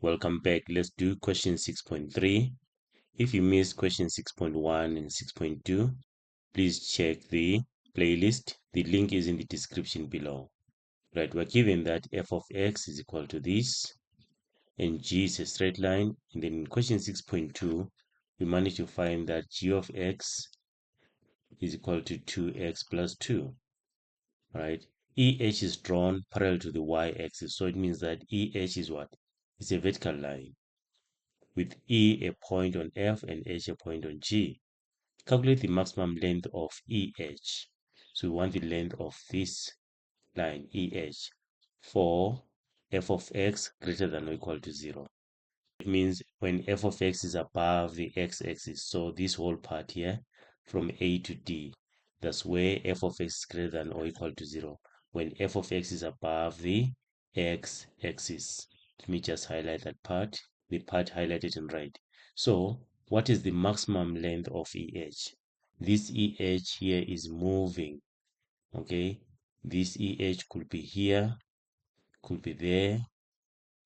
Welcome back. Let's do question 6.3. If you missed question 6.1 and 6.2, please check the playlist. The link is in the description below. Right, we're given that f of x is equal to this, and g is a straight line. And then in question 6.2, we managed to find that g of x is equal to 2x plus 2. Right? EH is drawn parallel to the y-axis, so it means that EH is what? It's a vertical line with E a point on F and H a point on G. Calculate the maximum length of EH. So we want the length of this line, EH, for f of x greater than or equal to 0. It means when f of x is above the x-axis, so this whole part here from A to D, that's where f of x is greater than or equal to 0. When f of x is above the x-axis. Let me just highlight that part, the part highlighted in red. So what is the maximum length of EH? This EH here is moving, okay? This EH could be here, could be there,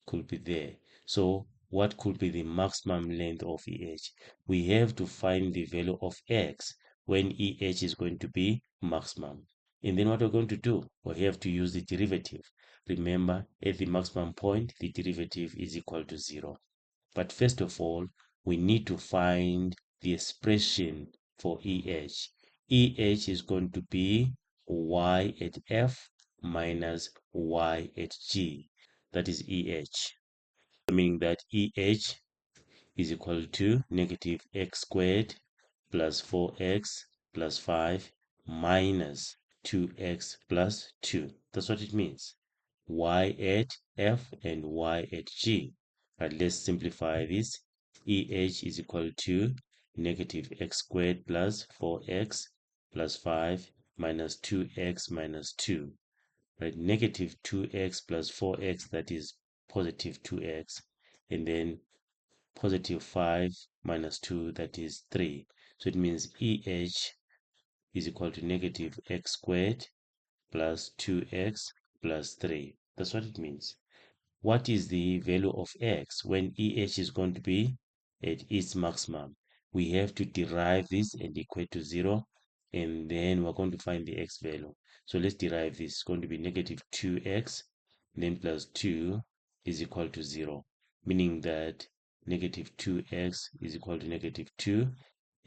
could be there. So what could be the maximum length of EH? We have to find the value of x when EH is going to be maximum. And then what we're going to do, we have to use the derivative. Remember, at the maximum point, the derivative is equal to 0. But first of all, we need to find the expression for EH. EH is going to be y at F minus y at G. That is EH. Meaning that EH is equal to negative x squared plus 4x plus 5 minus 2x plus 2. That's what it means. Y at F and y at G. Right, let's simplify this. EH is equal to negative x squared plus 4x plus 5 minus 2x minus 2. Right, negative 2x plus 4x, that is positive 2x, and then positive 5 minus 2, that is 3. So it means EH is equal to negative x squared plus 2x plus 3. That's what it means. What is the value of x when EH is going to be at its maximum? We have to derive this and equate to 0, and then we're going to find the x value. So let's derive this. It's going to be negative 2x, then plus 2 is equal to 0, meaning that negative 2x is equal to negative 2,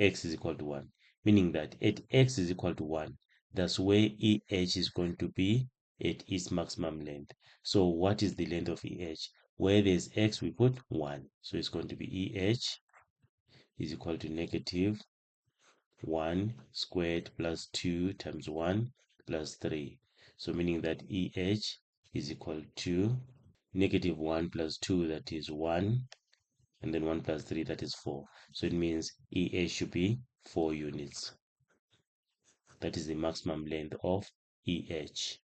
x is equal to 1, meaning that at x is equal to 1, that's where EH is going to be at its maximum length. So what is the length of EH? Where there's x, we put 1. So it's going to be EH is equal to negative 1 squared plus 2 times 1 plus 3. So meaning that EH is equal to negative 1 plus 2, that is 1, and then 1 plus 3, that is 4. So it means EH should be 4 units. That is the maximum length of EH.